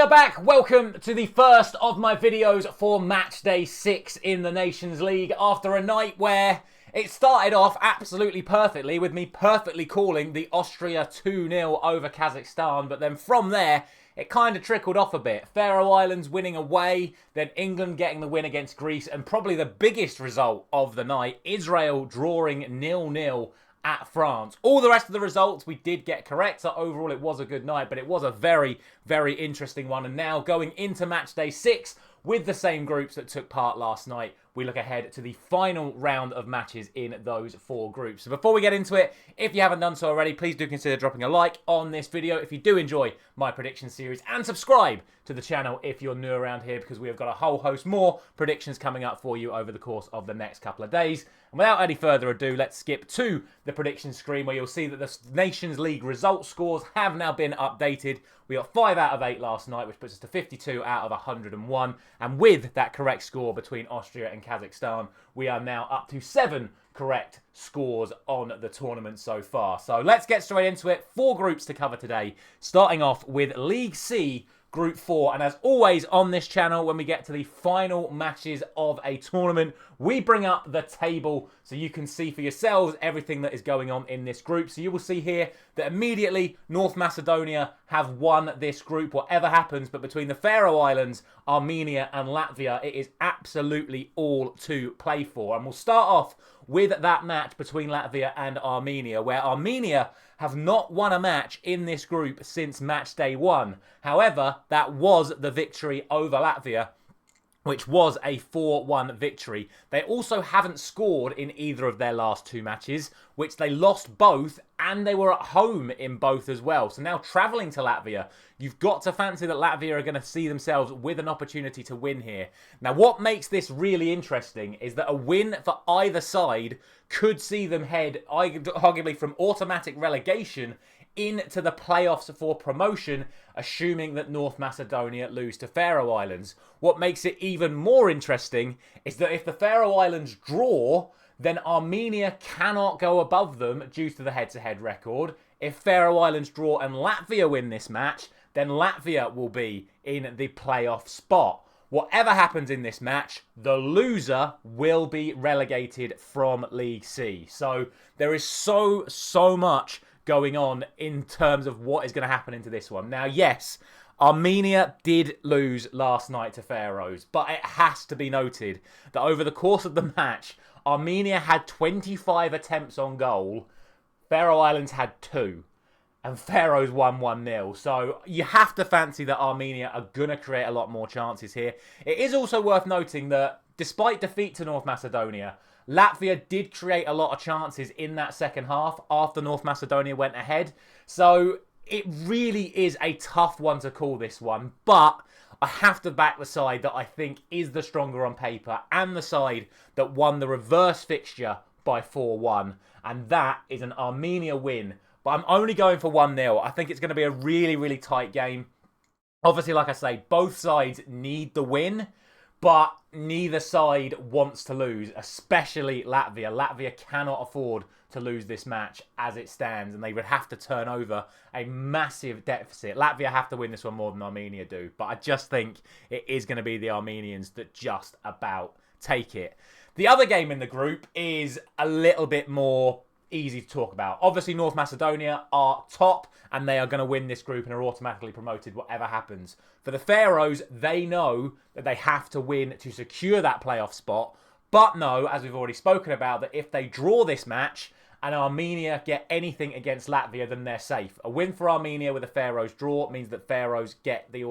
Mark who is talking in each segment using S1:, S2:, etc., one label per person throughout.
S1: we are back. Welcome to the first of my videos for Matchday 6 in the Nations League after a night where it started off absolutely perfectly with me perfectly calling the Austria 2-0 over Kazakhstan, but then from there it kind of trickled off a bit. Faroe Islands winning away, then England getting the win against Greece, and probably the biggest result of the night, Israel drawing 0-0 at France. All the rest of the results we did get correct, so overall it was a good night, but it was a very, very interesting one. And now going into match day 6 with the same groups that took part last night, we look ahead to the final round of matches in those 4 groups. So before we get into it, if you haven't done so already, please do consider dropping a like on this video if you do enjoy my prediction series, and subscribe to the channel if you're new around here, because we have got a whole host more predictions coming up for you over the course of the next couple of days. And without any further ado, let's skip to the prediction screen where you'll see that the Nations League result scores have now been updated. We got 5 out of 8 last night, which puts us to 52 out of 101. And with that correct score between Austria and Kazakhstan, we are now up to 7 correct scores on the tournament so far. So let's get straight into it. 4 groups to cover today, starting off with League C, Group 4. And as always on this channel, when we get to the final matches of a tournament, we bring up the table so you can see for yourselves everything that is going on in this group. So you will see here that immediately North Macedonia have won this group, whatever happens. But between the Faroe Islands, Armenia and Latvia, it is absolutely all to play for. And we'll start off with that match between Latvia and Armenia, where Armenia have not won a match in this group since match day 1. However, that was the victory over Latvia, which was a 4-1 victory. They also haven't scored in either of their last 2 matches, which they lost both, and they were at home in both as well. So now travelling to Latvia, you've got to fancy that Latvia are going to see themselves with an opportunity to win here. Now, what makes this really interesting is that a win for either side could see them head, arguably, from automatic relegation into the playoffs for promotion, assuming that North Macedonia lose to Faroe Islands. What makes it even more interesting is that if the Faroe Islands draw, then Armenia cannot go above them due to the head-to-head record. If Faroe Islands draw and Latvia win this match, then Latvia will be in the playoff spot. Whatever happens in this match, the loser will be relegated from League C. So there is so much going on in terms of what is going to happen into this one. Now, yes, Armenia did lose last night to Faroes, but it has to be noted that over the course of the match, Armenia had 25 attempts on goal, Faroe Islands had 2, and Faroes won 1-0. So you have to fancy that Armenia are going to create a lot more chances here. It is also worth noting that despite defeat to North Macedonia, Latvia did create a lot of chances in that second half after North Macedonia went ahead. So it really is a tough one to call, this one. But I have to back the side that I think is the stronger on paper, and the side that won the reverse fixture by 4-1. And that is an Armenia win. But I'm only going for 1-0. I think it's going to be a really, really tight game. Obviously, like I say, both sides need the win, but neither side wants to lose, especially Latvia. Latvia cannot afford to lose this match as it stands, and they would have to turn over a massive deficit. Latvia have to win this one more than Armenia do, but I just think it is going to be the Armenians that just about take it. The other game in the group is a little bit more easy to talk about. Obviously, North Macedonia are top, and they are going to win this group and are automatically promoted whatever happens. For the Faroes, they know that they have to win to secure that playoff spot, but know, as we've already spoken about, that if they draw this match and Armenia get anything against Latvia, then they're safe. A win for Armenia with a Faroes draw means that Faroes get the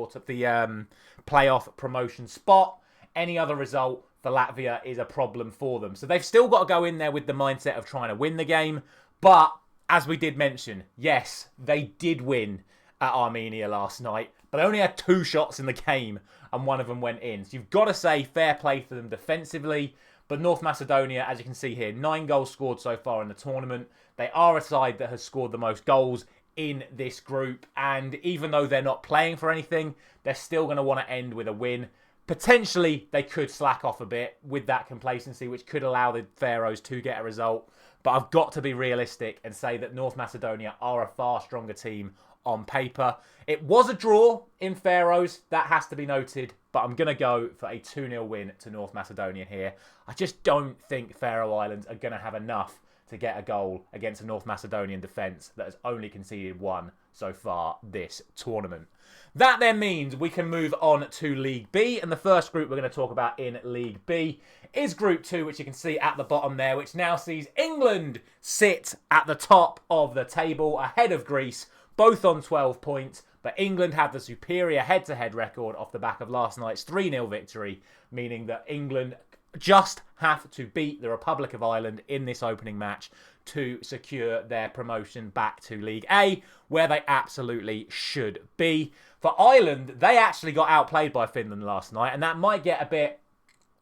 S1: playoff promotion spot. Any other result for Latvia is a problem for them. So they've still got to go in there with the mindset of trying to win the game. But as we did mention, yes, they did win at Armenia last night, but they only had 2 shots in the game and one of them went in. So you've got to say fair play for them defensively. But North Macedonia, as you can see here, 9 goals scored so far in the tournament. They are a side that has scored the most goals in this group. And even though they're not playing for anything, they're still going to want to end with a win. Potentially, they could slack off a bit with that complacency, which could allow the Faroes to get a result. But I've got to be realistic and say that North Macedonia are a far stronger team on paper. It was a draw in Faroes, that has to be noted, but I'm going to go for a 2-0 win to North Macedonia here. I just don't think Faroe Islands are going to have enough to get a goal against a North Macedonian defence that has only conceded one so far this tournament. That then means we can move on to League B, and the first group we're going to talk about in League B is Group 2, which you can see at the bottom there, which now sees England sit at the top of the table ahead of Greece, both on 12 points, but England have the superior head-to-head record off the back of last night's 3-0 victory, meaning that England just have to beat the Republic of Ireland in this opening match to secure their promotion back to League A, where they absolutely should be. For Ireland, they actually got outplayed by Finland last night, and that might get a bit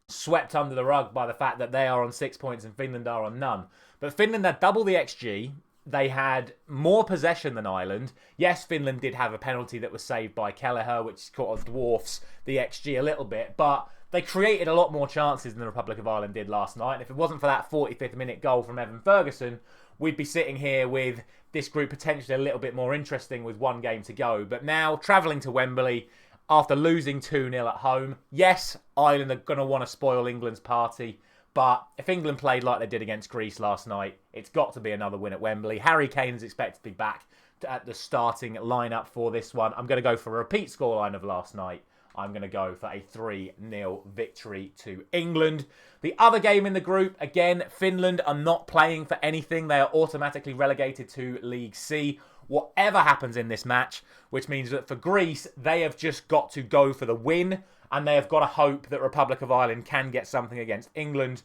S1: swept under the rug by the fact that they are on 6 points and Finland are on none. But Finland had double the XG. They had more possession than Ireland. Yes, Finland did have a penalty that was saved by Kelleher, which sort of dwarfs the XG a little bit, but they created a lot more chances than the Republic of Ireland did last night. And if it wasn't for that 45th minute goal from Evan Ferguson, we'd be sitting here with this group potentially a little bit more interesting with one game to go. But now, travelling to Wembley after losing 2-0 at home, yes, Ireland are going to want to spoil England's party. But if England played like they did against Greece last night, it's got to be another win at Wembley. Harry Kane is expected to be back at the starting lineup for this one. I'm going to go for a repeat scoreline of last night. I'm going to go for a 3-0 victory to England. The other game in the group, again, Finland are not playing for anything. They are automatically relegated to League C. Whatever happens in this match, which means that for Greece, they have just got to go for the win, and they have got to hope that Republic of Ireland can get something against England.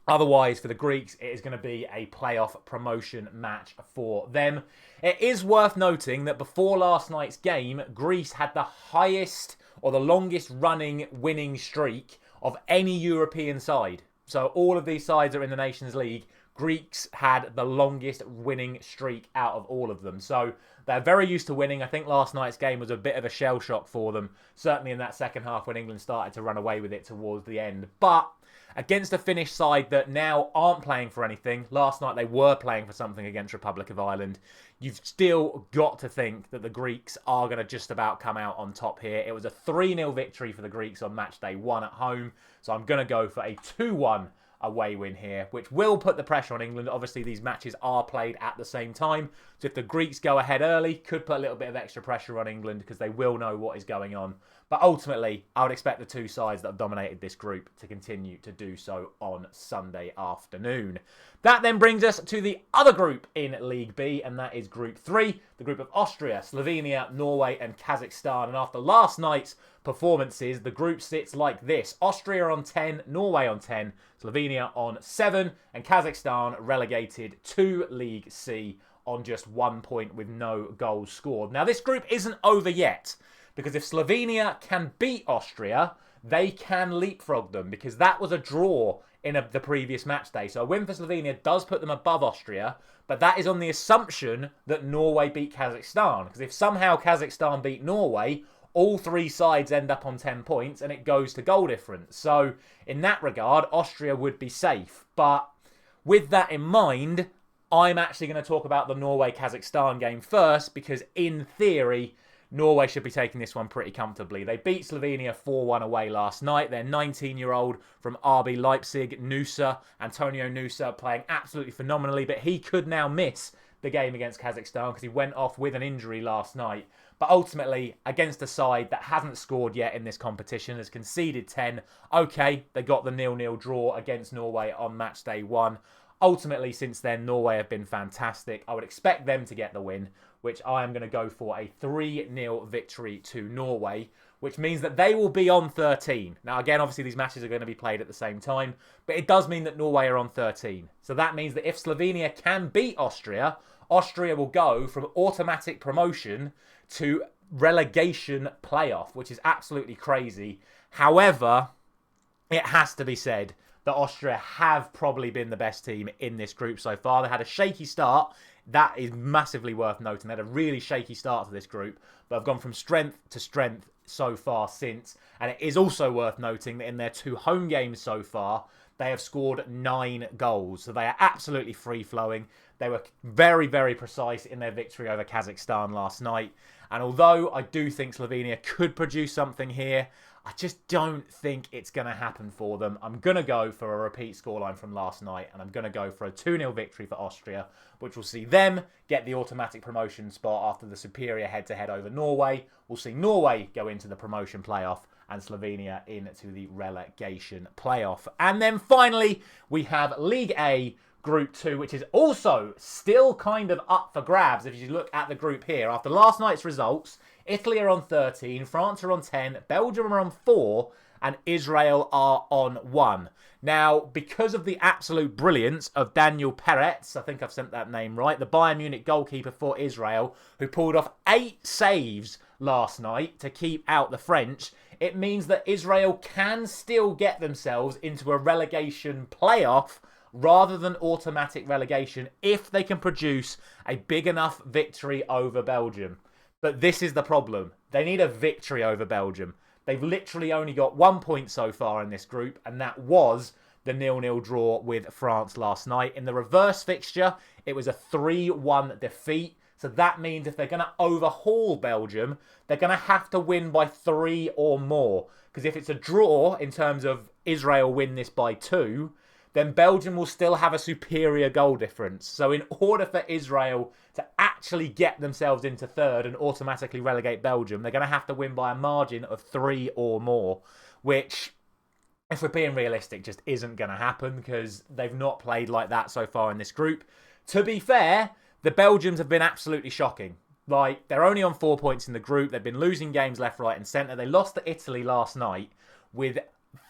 S1: Otherwise, for the Greeks, it is going to be a playoff promotion match for them. It is worth noting that before last night's game, Greece had the highest or the longest running winning streak of any European side. So all of these sides are in the Nations League. Greeks had the longest winning streak out of all of them. So they're very used to winning. I think last night's game was a bit of a shell shock for them, certainly in that second half when England started to run away with it towards the end. But against a Finnish side that now aren't playing for anything, last night they were playing for something against Republic of Ireland, you've still got to think that the Greeks are going to just about come out on top here. It was a 3-0 victory for the Greeks on Matchday 1 at home, so I'm going to go for a 2-1 away win here, which will put the pressure on England. Obviously, these matches are played at the same time, so if the Greeks go ahead early, could put a little bit of extra pressure on England because they will know what is going on. But ultimately, I would expect the two sides that have dominated this group to continue to do so on Sunday afternoon. That then brings us to the other group in League B, and that is Group 3, the group of Austria, Slovenia, Norway and Kazakhstan. And after last night's performances, the group sits like this. Austria on 10, Norway on 10, Slovenia on 7, and Kazakhstan relegated to League C on just 1 point with no goals scored. Now, this group isn't over yet, because if Slovenia can beat Austria, they can leapfrog them, because that was a draw in the previous match day. So a win for Slovenia does put them above Austria, but that is on the assumption that Norway beat Kazakhstan. Because if somehow Kazakhstan beat Norway, all three sides end up on 10 points and it goes to goal difference. So in that regard, Austria would be safe. But with that in mind, I'm actually going to talk about the Norway-Kazakhstan game first, because in theory, Norway should be taking this one pretty comfortably. They beat Slovenia 4-1 away last night. Their 19-year-old from RB Leipzig, Antonio Nusa, playing absolutely phenomenally, but he could now miss the game against Kazakhstan because he went off with an injury last night. But ultimately, against a side that hasn't scored yet in this competition, has conceded 10, okay, they got the 0-0 draw against Norway on match day 1. Ultimately, since then, Norway have been fantastic. I would expect them to get the win, which I am going to go for a 3-0 victory to Norway, which means that they will be on 13. Now, again, obviously, these matches are going to be played at the same time, but it does mean that Norway are on 13. So that means that if Slovenia can beat Austria, Austria will go from automatic promotion to relegation playoff, which is absolutely crazy. However, it has to be said that Austria have probably been the best team in this group so far. They had a shaky start. That is massively worth noting. They had a really shaky start to this group, but have gone from strength to strength so far since. And it is also worth noting that in their 2 home games so far, they have scored 9 goals. So they are absolutely free-flowing. They were very, very precise in their victory over Kazakhstan last night. And although I do think Slovenia could produce something here, I just don't think it's going to happen for them. I'm going to go for a repeat scoreline from last night, and I'm going to go for a 2-0 victory for Austria, which will see them get the automatic promotion spot after the superior head-to-head over Norway. We'll see Norway go into the promotion playoff and Slovenia into the relegation playoff. And then finally, we have League A Group 2, which is also still kind of up for grabs if you look at the group here. After last night's results, Italy are on 13, France are on 10, Belgium are on 4, and Israel are on 1. Now, because of the absolute brilliance of Daniel Peretz, I think I've sent that name right, the Bayern Munich goalkeeper for Israel, who pulled off 8 saves last night to keep out the French, it means that Israel can still get themselves into a relegation playoff rather than automatic relegation if they can produce a big enough victory over Belgium. But this is the problem. They need a victory over Belgium. They've literally only got 1 point so far in this group, and that was the 0-0 draw with France last night. In the reverse fixture, it was a 3-1 defeat. So that means if they're going to overhaul Belgium, they're going to have to win by 3 or more. Because if it's a draw in terms of Israel win this by 2, then Belgium will still have a superior goal difference. So in order for Israel to actually get themselves into third and automatically relegate Belgium, they're going to have to win by a margin of 3 or more, which, if we're being realistic, just isn't going to happen because they've not played like that so far in this group. To be fair, the Belgians have been absolutely shocking. Like, they're only on 4 points in the group. They've been losing games left, right and centre. They lost to Italy last night with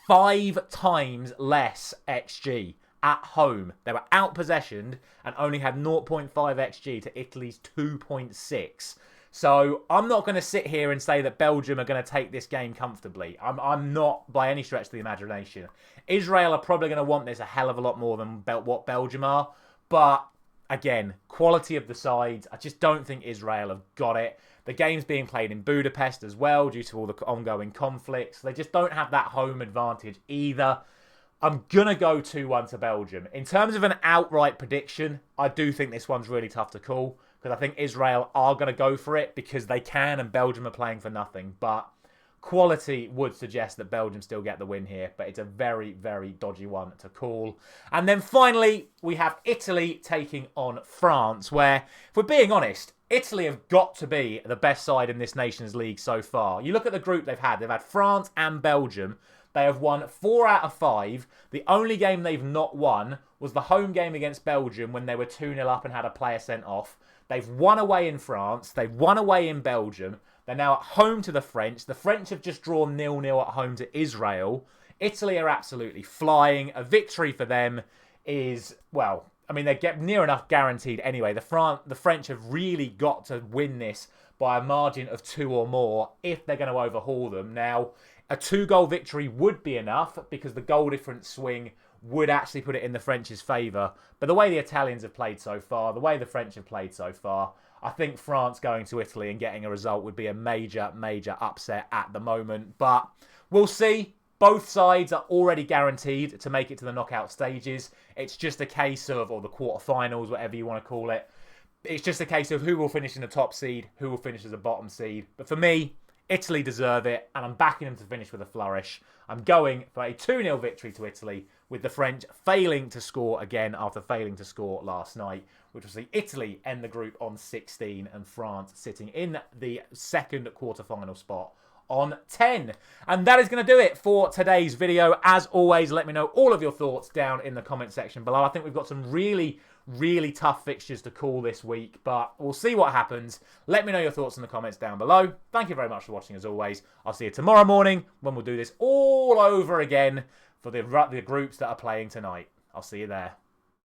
S1: 5 times less XG at home. They were out-possessioned and only had 0.5 XG to Italy's 2.6. So I'm not going to sit here and say that Belgium are going to take this game comfortably. I'm not by any stretch of the imagination. Israel are probably going to want this a hell of a lot more than what Belgium are. But again, quality of the sides, I just don't think Israel have got it. The game's being played in Budapest as well due to all the ongoing conflicts. They just don't have that home advantage either. I'm going to go 2-1 to Belgium. In terms of an outright prediction, I do think this one's really tough to call because I think Israel are going to go for it because they can and Belgium are playing for nothing. But quality would suggest that Belgium still get the win here, but it's a very, very dodgy one to call. And then finally, we have Italy taking on France, where, if we're being honest, Italy have got to be the best side in this Nations League so far. You look at the group they've had France and Belgium. They have won 4 out of 5. The only game they've not won was the home game against Belgium when they were 2-0 up and had a player sent off. They've won away in France. They've won away in Belgium. They're now at home to the French. The French have just drawn 0-0 at home to Israel. Italy are absolutely flying. A victory for them is, well, I mean, they get near enough guaranteed anyway. The French have really got to win this by a margin of 2 or more if they're going to overhaul them. Now, a 2-goal victory would be enough because the goal difference swing would actually put it in the French's favour. But the way the Italians have played so far, the way the French have played so far, I think France going to Italy and getting a result would be a major, major upset at the moment. But we'll see. Both sides are already guaranteed to make it to the knockout stages. It's just a case of, or the quarterfinals, whatever you want to call it. It's just a case of who will finish in the top seed, who will finish as a bottom seed. But for me, Italy deserve it, and I'm backing them to finish with a flourish. I'm going for a 2-0 victory to Italy, with the French failing to score again after failing to score last night, which will see Italy end the group on 16 and France sitting in the second quarterfinal spot on 10. And that is going to do it for today's video. As always, let me know all of your thoughts down in the comment section below. I think we've got some really tough fixtures to call this week, but we'll see what happens. Let me know your thoughts in the comments down below. Thank you very much for watching as always. I'll see you tomorrow morning when we'll do this all over again for the groups that are playing tonight. I'll see you there.